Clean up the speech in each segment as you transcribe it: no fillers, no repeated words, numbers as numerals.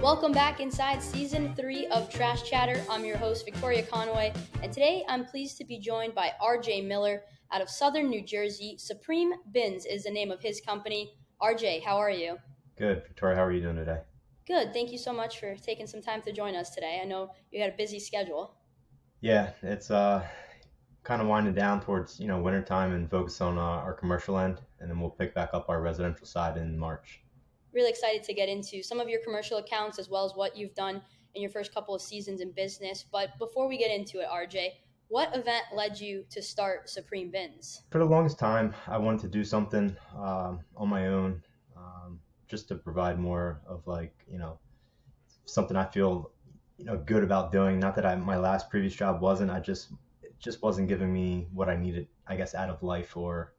Welcome back inside Season 3 of Trash Chatter. I'm your host, Victoria Conway, and today I'm pleased to be joined by RJ Miller out of Southern New Jersey. Supreme Bins is the name of his company. RJ, how are you? Good, Victoria. How are you doing today? Good. Thank you so much for taking some time to join us today. I know you had a busy schedule. Yeah, it's kind of winding down towards winter time and focus on our commercial end, and then we'll pick back up our residential side in March. Really excited to get into some of your commercial accounts as well as what you've done in your first couple of seasons in business. But before we get into it, RJ, what event led you to start Supreme Bins? For the longest time, I wanted to do something on my own, just to provide more of something I feel good about doing. Not that my last previous job wasn't. It just wasn't giving me what I needed, I guess, out of life or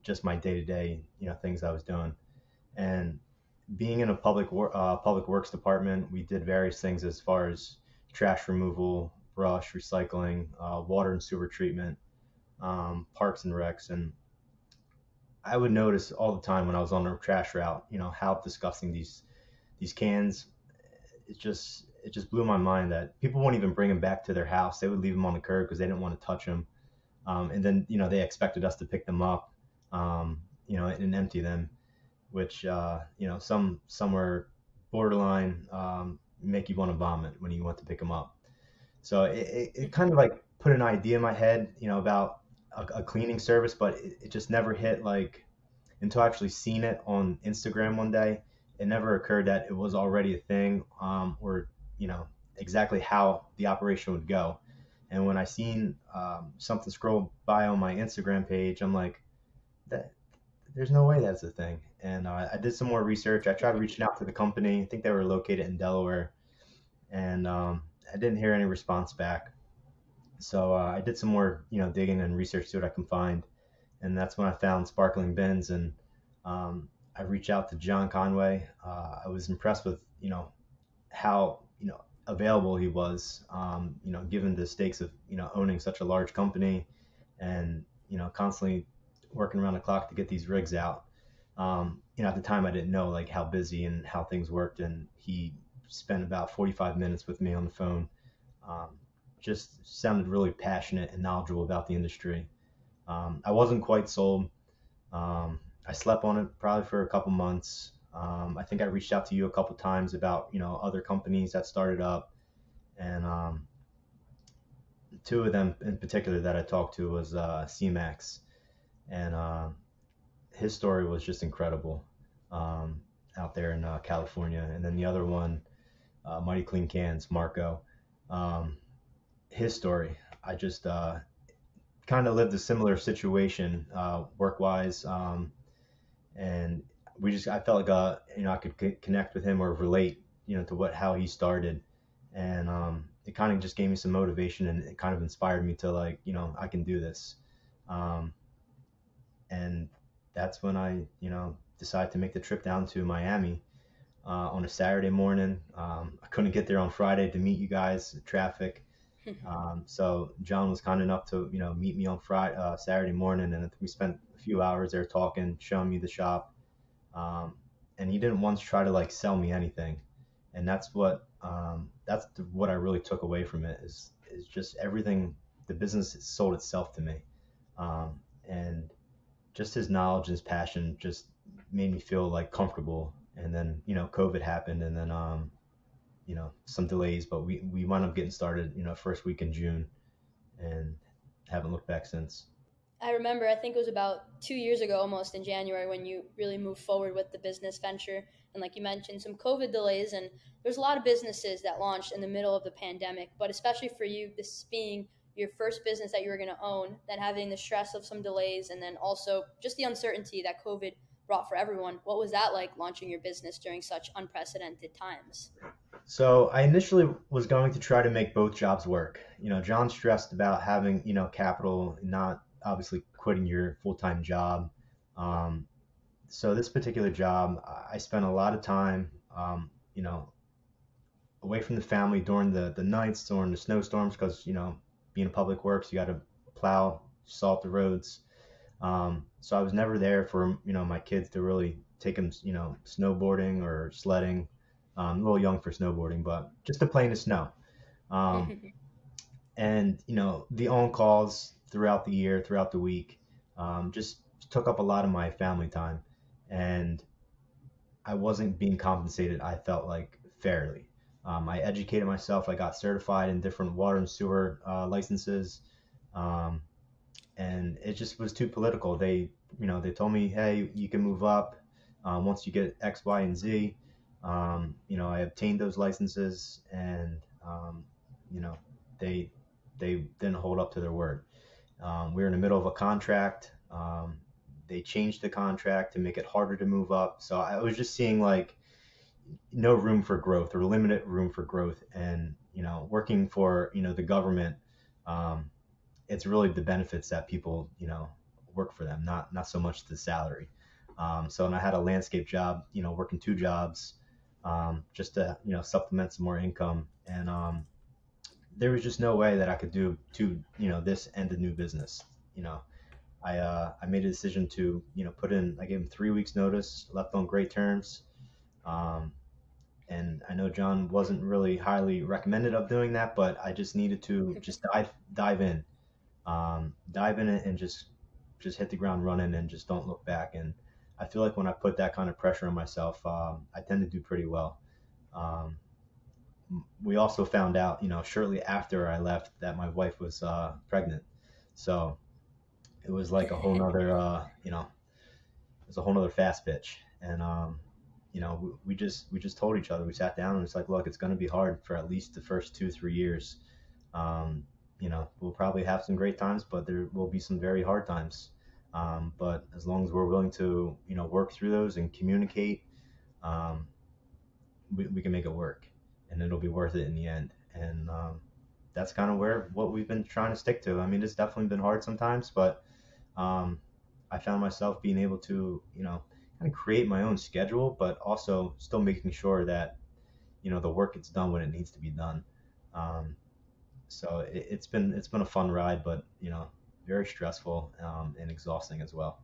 just my day to day things I was doing. And being in a public works department, we did various things as far as trash removal, brush, recycling, water and sewer treatment, parks and recs. And I would notice all the time when I was on the trash route, how disgusting these cans. It just blew my mind that people wouldn't even bring them back to their house. They would leave them on the curb because they didn't want to touch them. And then they expected us to pick them up, and empty them, which some were borderline, make you want to vomit when you want to pick them up. So it kind of like put an idea in my head, about a cleaning service, but it just never hit like until I actually seen it on Instagram one day. It never occurred that it was already a thing, or exactly how the operation would go. And when I seen something scroll by on my Instagram page, I'm like, that there's no way that's a thing. And I did some more research. I tried reaching out to the company. I think they were located in Delaware, and I didn't hear any response back. So I did some more, digging and research, see what I can find, and that's when I found Sparkling Bins. And I reached out to John Conway. I was impressed with, how available he was, given the stakes of owning such a large company, and constantly working around the clock to get these rigs out. At the time I didn't know like how busy and how things worked, and he spent about 45 minutes with me on the phone. Um, just sounded really passionate and knowledgeable about the industry. I wasn't quite sold. I slept on it probably for a couple months. I think I reached out to you a couple times about other companies that started up, and two of them in particular that I talked to was CMAX, and his story was just incredible, out there in California. And then the other one, Mighty Clean Cans, Marco. Um, his story, I just kind of lived a similar situation, work wise, and I felt like I could connect with him or relate to what how he started, and it kind of just gave me some motivation, and it kind of inspired me to like I can do this. Um, and that's when I decided to make the trip down to Miami on a Saturday morning. I couldn't get there on Friday to meet you guys, traffic. So John was kind enough to meet me on Friday, Saturday morning, and we spent a few hours there talking, showing me the shop. Um, and he didn't once try to like sell me anything, and that's what I really took away from it is just everything. The business sold itself to me, and just his knowledge and his passion just made me feel like comfortable. And then COVID happened, and then some delays, but we wound up getting started first week in June, and haven't looked back since. I remember, I think it was about 2 years ago, almost in January, when you really moved forward with the business venture. And like you mentioned, some COVID delays, and there's a lot of businesses that launched in the middle of the pandemic. But especially for you, this being your first business that you were going to own, then having the stress of some delays, and then also just the uncertainty that COVID brought for everyone. What was that like launching your business during such unprecedented times? So I initially was going to try to make both jobs work. John stressed about having capital, and not obviously quitting your full-time job. Um, so this particular job, I spent a lot of time, you know, away from the family during the nights, during the snowstorms, because being in public works, you got to plow, salt the roads. So I was never there for my kids to really take them snowboarding or sledding. A little young for snowboarding, but just to play in the snow. Um, and the on calls throughout the year, throughout the week, just took up a lot of my family time, and I wasn't being compensated. I felt like fairly. I educated myself. I got certified in different water and sewer licenses, um, and it just was too political. They told me, hey, you can move up once you get X, Y, and Z. I obtained those licenses, and you know, they they didn't hold up to their word. We were in the middle of a contract. They changed the contract to make it harder to move up. So I was just seeing like no room for growth or limited room for growth. And working for the government, um, it's really the benefits that people work for them, not so much the salary. So and I had a landscape job, working two jobs, just to supplement some more income. And there was just no way that I could do this and the new business. You know, I made a decision to put in. I gave him 3 weeks notice, left on great terms. Um, and I know John wasn't really highly recommended of doing that, but I just needed to just dive in, dive in it, and just hit the ground running and just don't look back. And I feel like when I put that kind of pressure on myself, I tend to do pretty well. Um, we also found out, shortly after I left, that my wife was pregnant. So it was like a whole nother, it was a whole nother fast pitch. And we just told each other. We sat down and it's like, look, it's going to be hard for at least the first 2 3 years. Um, we'll probably have some great times, but there will be some very hard times. But as long as we're willing to, work through those and communicate, um, we can make it work, and it'll be worth it in the end. And that's kind of where what we've been trying to stick to. I mean, it's definitely been hard sometimes, but um, I found myself being able to, kind of create my own schedule, but also still making sure that the work gets done when it needs to be done. Um, so it's been a fun ride, but very stressful and exhausting as well.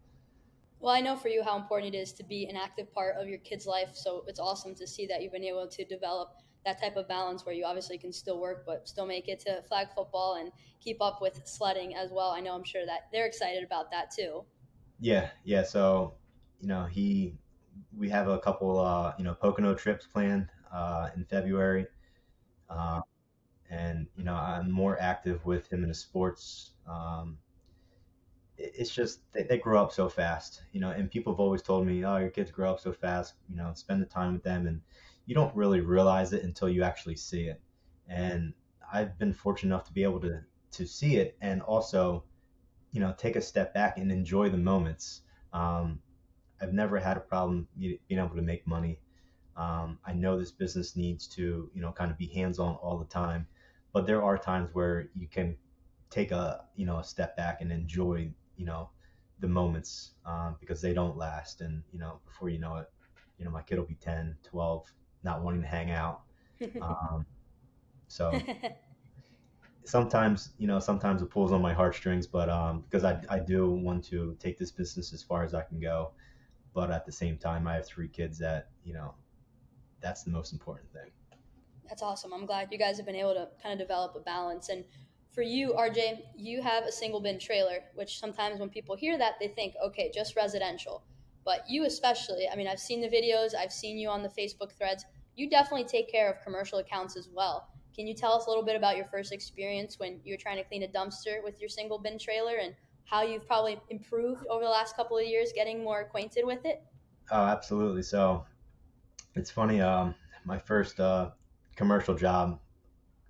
Well, I know for you how important it is to be an active part of your kid's life. So it's awesome to see that you've been able to develop that type of balance where you obviously can still work, but still make it to flag football and keep up with sledding as well. I know I'm sure that they're excited about that too. Yeah, yeah. So he we have a couple Pocono trips planned in February. Uh, and I'm more active with him in the sports. It's just they grow up so fast, and people have always told me, oh, your kids grow up so fast, spend the time with them, and you don't really realize it until you actually see it. And I've been fortunate enough to be able to see it, and also take a step back and enjoy the moments. um, I've never had a problem being able to make money. I know this business needs to, kind of be hands-on all the time, but there are times where you can take a step back and enjoy, the moments, because they don't last. And, before you know it, my kid will be 10, 12, not wanting to hang out. Um, so sometimes it pulls on my heartstrings, but because I do want to take this business as far as I can go. But at the same time, I have three kids that, that's the most important thing. That's awesome. I'm glad you guys have been able to kind of develop a balance. And for you, RJ, you have a single bin trailer, which sometimes when people hear that, they think, okay, just residential. But you especially, I mean, I've seen the videos, I've seen you on the Facebook threads. You definitely take care of commercial accounts as well. Can you tell us a little bit about your first experience when you were trying to clean a dumpster with your single bin trailer and how you've probably improved over the last couple of years getting more acquainted with it? Oh, absolutely. So it's funny. My first commercial job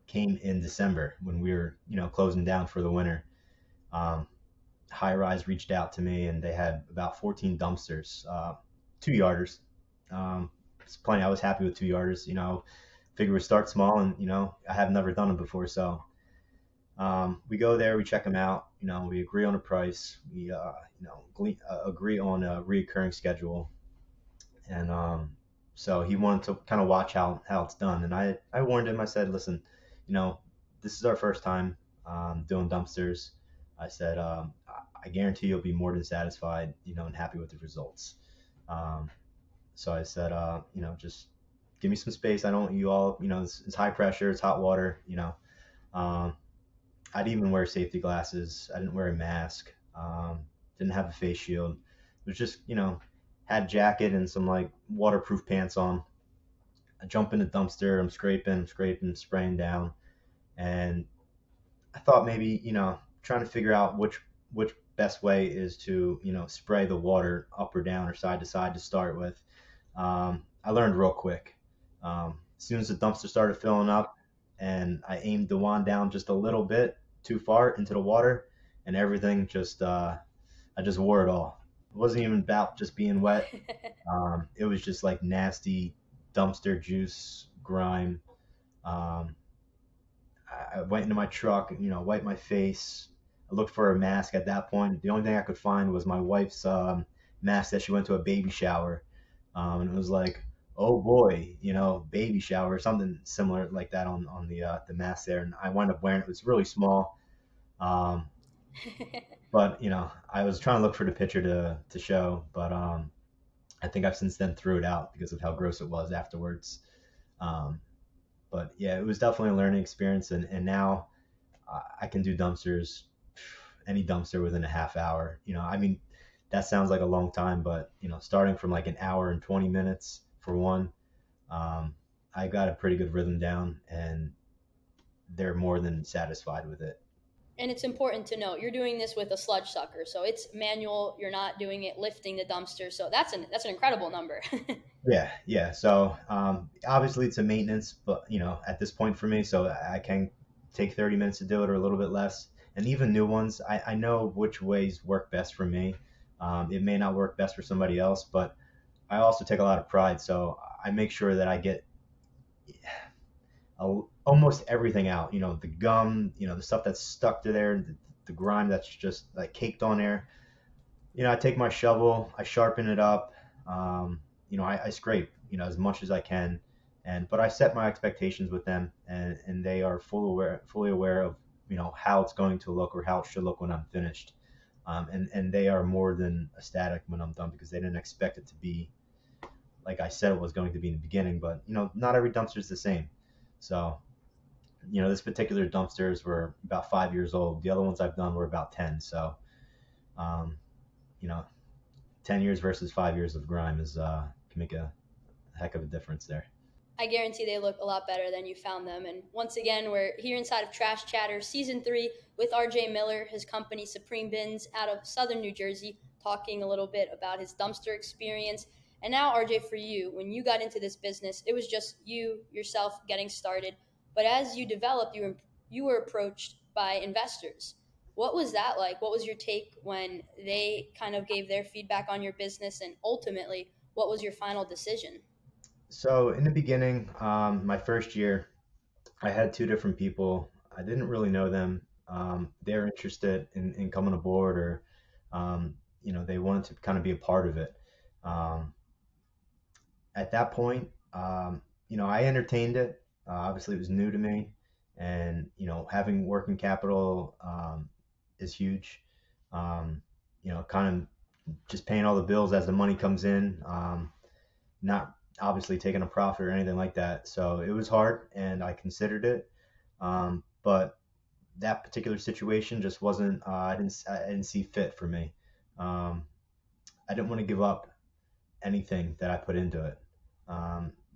came in December when we were, closing down for the winter. Um, High Rise reached out to me, and they had about 14 dumpsters, 2 yarders. It's plenty. I was happy with 2 yarders. Figure we start small, and I have never done them before, so we go there, we check them out. We agree on a price. We agree on a reoccurring schedule. And so he wanted to kind of watch how it's done. And I warned him. I said, listen, you know, this is our first time doing dumpsters. I said, I guarantee you'll be more than satisfied, and happy with the results. Um, so I said, just give me some space. I don't want you all, it's high pressure, it's hot water, Um, I'd even wear safety glasses. I didn't wear a mask. Didn't have a face shield. It was just, had jacket and some like waterproof pants on. I jump in the dumpster. I'm scraping, spraying down, and I thought maybe, trying to figure out which best way is to, spray the water up or down or side to side to start with. I learned real quick. As soon as the dumpster started filling up, and I aimed the wand down just a little bit too far into the water, and everything just I just wore it all. It wasn't even about just being wet. It was just like nasty dumpster juice grime. Um, I went into my truck, wiped my face. I looked for a mask at that point. The only thing I could find was my wife's mask that she went to a baby shower. And it was like, oh boy, baby shower, something similar like that on the mask there. And I wound up wearing it. It was really small. Um, but I was trying to look for the picture to show, but I think I've since then threw it out because of how gross it was afterwards. Um, but yeah, it was definitely a learning experience, and now I can do dumpsters, any dumpster within a half hour. I mean, that sounds like a long time, but starting from like an hour and 20 minutes for one, um, I got a pretty good rhythm down, and they're more than satisfied with it. And it's important to note you're doing this with a sludge sucker, so it's manual. You're not doing it lifting the dumpster, so that's an incredible number. Yeah, yeah. So obviously it's a maintenance, but at this point for me, so I can take 30 minutes to do it or a little bit less. And even new ones, I know which ways work best for me. It may not work best for somebody else, but I also take a lot of pride. So I make sure that I get almost everything out. The gum, the stuff that's stuck to there, the grime that's just like caked on there. I take my shovel, I sharpen it up. I scrape, as much as I can, but I set my expectations with them, and they are fully aware of, how it's going to look or how it should look when I'm finished. And they are more than ecstatic when I'm done because they didn't expect it to be like I said it was going to be in the beginning. But not every dumpster is the same. So this particular dumpsters were about 5 years old. The other ones I've done were about 10. So um, you know, 10 years versus 5 years of grime is can make a heck of a difference there. I guarantee they look a lot better than you found them. And once again, we're here inside of Trash Chatter Season 3 with RJ Miller, his company Supreme Bins out of Southern New Jersey, talking a little bit about his dumpster experience. And now, RJ, for you, when you got into this business, it was just yourself, getting started. But as you developed, you were approached by investors. What was that like? What was your take when they kind of gave their feedback on your business? And ultimately, what was your final decision? So in the beginning, my first year, I had two different people. I didn't really know them. They're interested in coming aboard, or they wanted to kind of be a part of it. Um, at that point, I entertained it. Obviously, it was new to me, and having working capital is huge. Kind of just paying all the bills as the money comes in, not obviously taking a profit or anything like that. So it was hard, and I considered it, but that particular situation just wasn't. I didn't see fit for me. Um, I didn't want to give up anything that I put into it.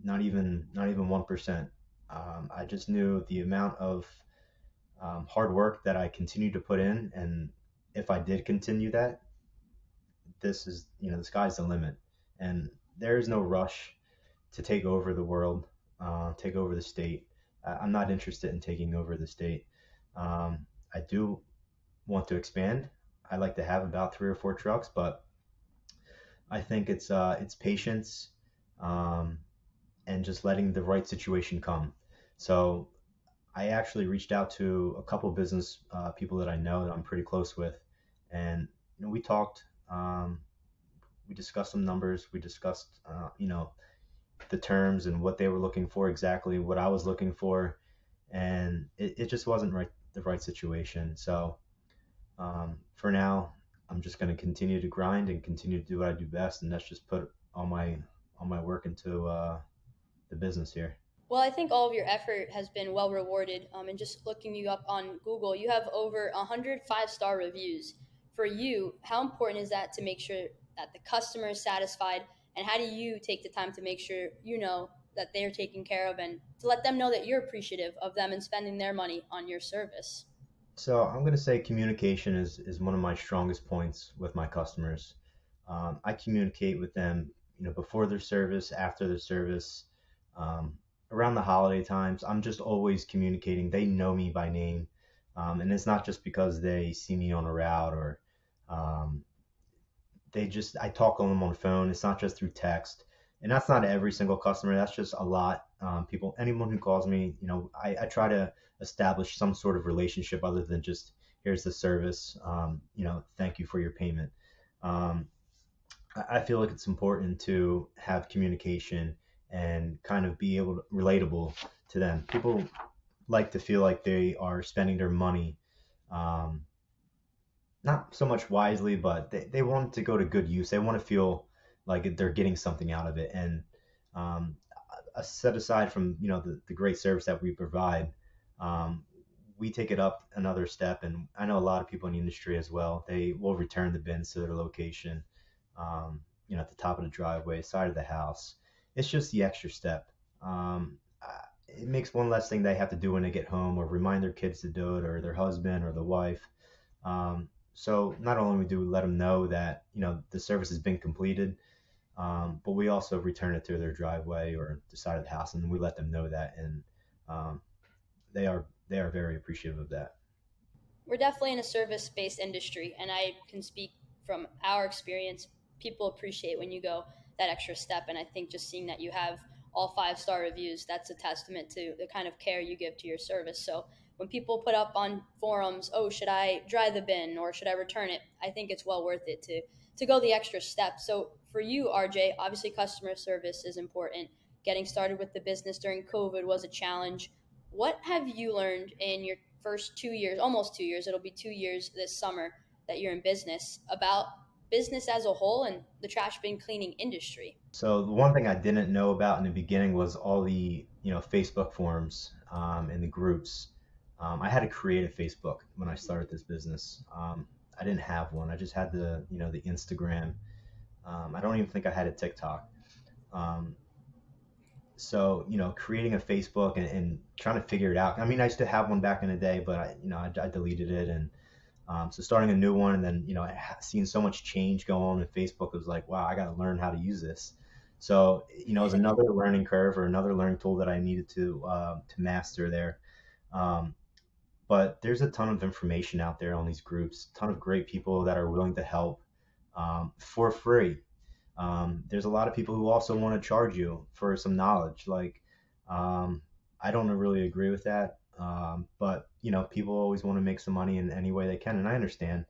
Not even 1%. I just knew the amount of hard work that I continued to put in, and if I did continue that, this is the sky's the limit, and there is no rush to take over the world, take over the state. I'm not interested in taking over the state. I do want to expand. I like to have about 3 or 4 trucks, but I think it's patience, um, and just letting the right situation come. So I actually reached out to a couple of business people that I know that I'm pretty close with, and we talked. We discussed some numbers. We discussed the terms and what they were looking for exactly, what I was looking for, and it just wasn't the right situation. So for now, I'm just going to continue to grind and continue to do what I do best, and that's just put all my work into the the business here. Well, I think all of your effort has been well rewarded. And just looking you up on Google, you have over 100 five-star reviews. For you, how important is that to make sure that the customer is satisfied? And how do you take the time to make sure you know that they're taken care of and to let them know that you're appreciative of them and spending their money on your service? So I'm going to say communication is one of my strongest points with my customers. I communicate with them, before their service, after their service, um, around the holiday times. I'm just always communicating. They know me by name, and it's not just because they see me on a route or um, I talk to them on the phone. It's not just through text, and that's not every single customer. That's just a lot. Anyone who calls me, I try to establish some sort of relationship other than just here's the service. Thank you for your payment. Um, I feel like it's important to have communication and kind of be able to relatable to them. People like to feel like they are spending their money, um, not so much wisely, but they want it to go to good use. They want to feel like they're getting something out of it. And um, set aside from the great service that we provide, um, we take it up another step. And I know a lot of people in the industry as well. They will return the bins to their location, at the top of the driveway, side of the house. It's just the extra step. It makes one less thing they have to do when they get home, or remind their kids to do it, or their husband or the wife. So not only do we let them know that the service has been completed, but we also return it to their driveway or the side of the house, and we let them know that, and um, they are very appreciative of that. We're definitely in a service based industry, and I can speak from our experience. People appreciate when you go that extra step, and I think just seeing that you have all five-star reviews, that's a testament to the kind of care you give to your service. So when people put up on forums, oh, should I dry the bin or should I return it, I think it's well worth it to go the extra step. So for you, RJ, obviously customer service is important. Getting started with the business during COVID was a challenge. What have you learned in your first 2 years, almost 2 years, it'll be 2 years this summer that you're in business, about business as a whole and the trash bin cleaning industry? So the one thing I didn't know about in the beginning was all the Facebook forums, and the groups. I had to create a Facebook when I started this business. I didn't have one. I just had the Instagram. I don't even think I had a TikTok. Um, so creating a Facebook and trying to figure it out. I mean, I used to have one back in the day, but I deleted it. And so starting a new one, and then seeing so much change go on in Facebook, was like, wow, I got to learn how to use this. So it was another learning curve, or another learning tool that I needed to master there. um, but there's a ton of information out there on these groups, a ton of great people that are willing to help, for free. There's a lot of people who also want to charge you for some knowledge. Like, I don't really agree with that. But people always want to make some money in any way they can, and I understand.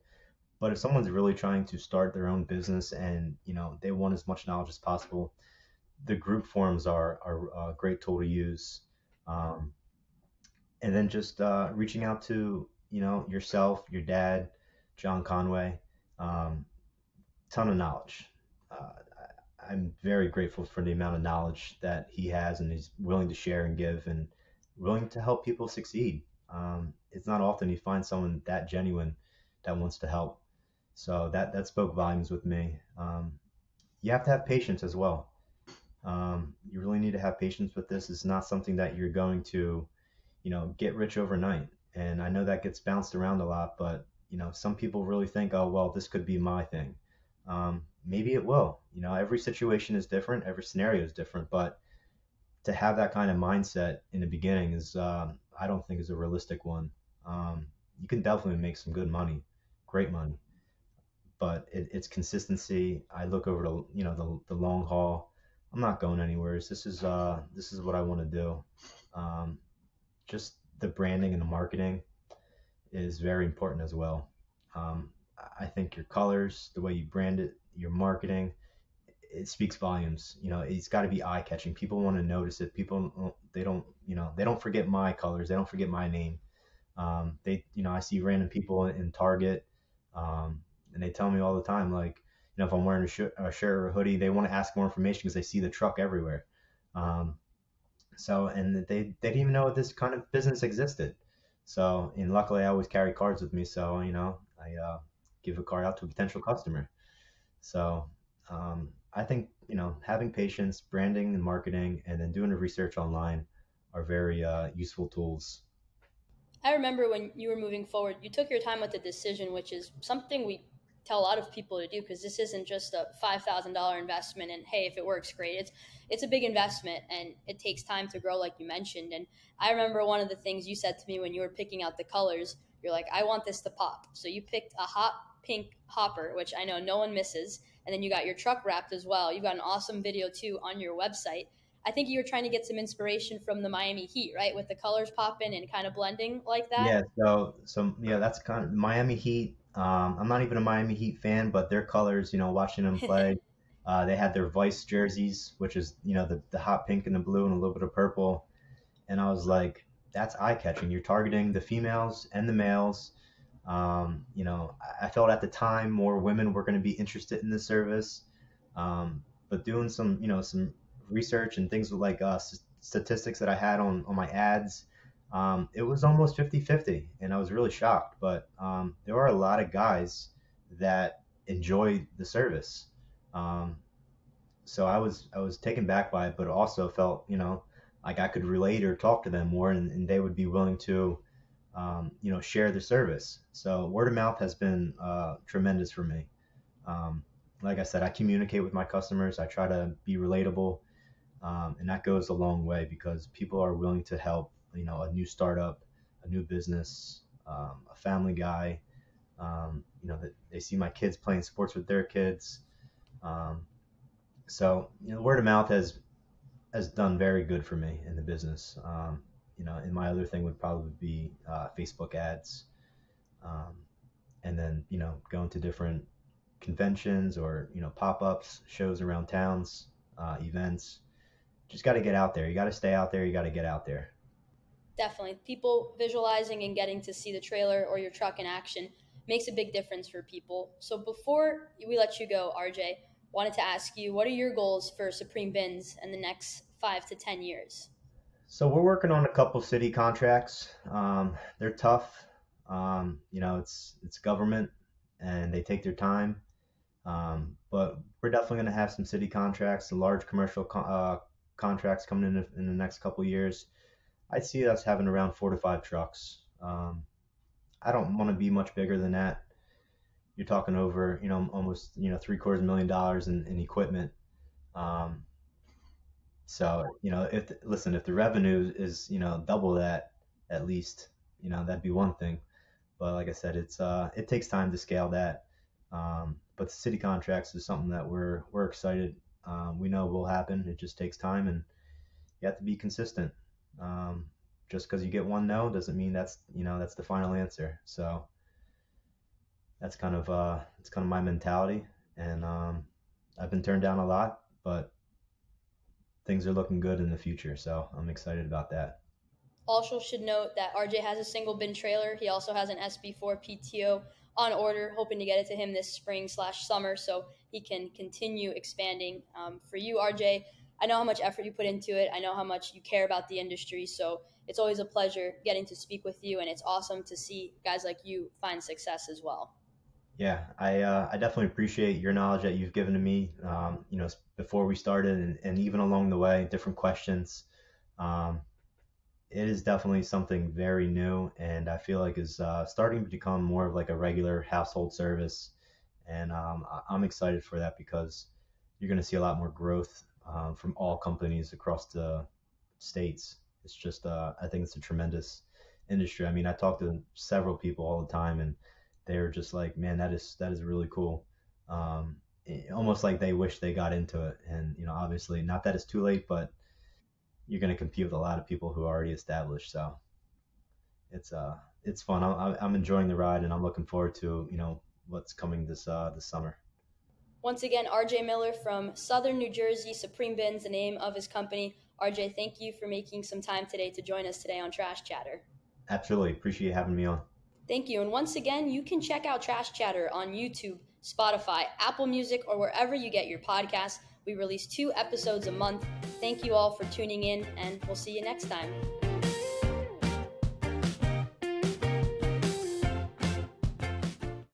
But if someone's really trying to start their own business, and they want as much knowledge as possible, the group forums are a great tool to use. Um, and then just reaching out to yourself, your dad, John Conway. Um, Ton of knowledge. I'm very grateful for the amount of knowledge that he has, and he's willing to share and give, and willing to help people succeed. It's not often you find someone that genuine that wants to help. So that spoke volumes with me. You have to have patience as well. You really need to have patience with this. It's not something that you're going to, get rich overnight. And I know that gets bounced around a lot, but some people really think, oh well, this could be my thing. Maybe it will. Every situation is different, every scenario is different, but to have that kind of mindset in the beginning is, I don't think, is a realistic one. You can definitely make some good money, great money, but it's consistency. I look over the long haul. I'm not going anywhere. This is what I want to do. Um, just the branding and the marketing is very important as well. Um, I think your colors, the way you brand it, your marketing, it speaks volumes. It's got to be eye catching. People want to notice it. People, they don't forget my colors. They don't forget my name. I see random people in Target, and they tell me all the time, like, if I'm wearing a shirt or a hoodie, they want to ask more information because they see the truck everywhere. Um, So, and they didn't even know this kind of business existed. So, and luckily I always carry cards with me. So, I give a card out to a potential customer. So, I think, having patience, branding and marketing, and then doing the research online are very useful tools. I remember when you were moving forward, you took your time with the decision, which is something we tell a lot of people to do because this isn't just a $5,000 investment. And hey, if it works, great. It's a big investment and it takes time to grow, like you mentioned. And I remember one of the things you said to me when you were picking out the colors. You're like, I want this to pop. So you picked a hot pink hopper, which I know no one misses. And then you got your truck wrapped as well. You got an awesome video too on your website. I think you were trying to get some inspiration from the Miami Heat, right? With the colors popping and kind of blending like that. Yeah, so yeah, that's kind of Miami Heat. I'm not even a Miami Heat fan, but their colors, watching them play, they had their Vice jerseys, which is the hot pink and the blue and a little bit of purple, and I was like, that's eye catching. You're targeting the females and the males. I felt at the time more women were going to be interested in the service, but doing some research and things with like statistics that I had on my ads, it was almost 50-50, and I was really shocked. But there are a lot of guys that enjoy the service. Um, so I was taken back by it, but also felt like I could relate or talk to them more, and they would be willing to share the service. So word of mouth has been tremendous for me. Um, like I said, I communicate with my customers. I try to be relatable, and that goes a long way because people are willing to help. A new startup, a new business, a family guy. That they see my kids playing sports with their kids. Um, so word of mouth has done very good for me in the business. And my other thing would probably be Facebook ads, um, and then going to different conventions or pop-ups, shows around towns, events. Just got to get out there. You got to stay out there. You got to get out there. Definitely. People visualizing and getting to see the trailer or your truck in action makes a big difference for people. So before we let you go, RJ, wanted to ask you, what are your goals for Supreme Bins in the next 5 to 10 years? So we're working on a couple city contracts. They're tough. It's government, and they take their time. But we're definitely going to have some city contracts, some large commercial contracts coming in the next couple of years. I see us having around 4 to 5 trucks. I don't want to be much bigger than that. You're talking over, almost, $750,000 in equipment. Um, so, if the revenue is, double that at least, that'd be one thing. But like I said, it takes time to scale that. But the city contracts is something that we're excited. We know will happen. It just takes time, and you have to be consistent. Um, just because you get one no doesn't mean that's the final answer. So that's kind of my mentality, and I've been turned down a lot, but things are looking good in the future. So I'm excited about that. Also, should note that RJ has a single bin trailer. He also has an SB4 PTO on order, hoping to get it to him this spring/summer so he can continue expanding. For you, RJ, I know how much effort you put into it. I know how much you care about the industry. So it's always a pleasure getting to speak with you, and it's awesome to see guys like you find success as well. Yeah, I definitely appreciate your knowledge that you've given to me. Before we started, and even along the way, different questions. Um, it is definitely something very new, and I feel like is starting to become more of like a regular household service. And I'm excited for that because you're going to see a lot more growth from all companies across the states. It's just I think it's a tremendous industry. I mean, I talk to several people all the time, and they're just like, man, that is really cool. Almost like they wish they got into it. And obviously, not that it's too late, but you're going to compete with a lot of people who are already established. So it's fun. I'm enjoying the ride, and I'm looking forward to what's coming this summer. Once again, RJ Miller from Southern New Jersey, Supreme Bin's the name of his company. RJ, thank you for making some time today to join us today on Trash Chatter. Absolutely appreciate having me on. Thank you. And once again, you can check out Trash Chatter on YouTube, Spotify, Apple Music, or wherever you get your podcasts. We release 2 episodes a month. Thank you all for tuning in, and we'll see you next time.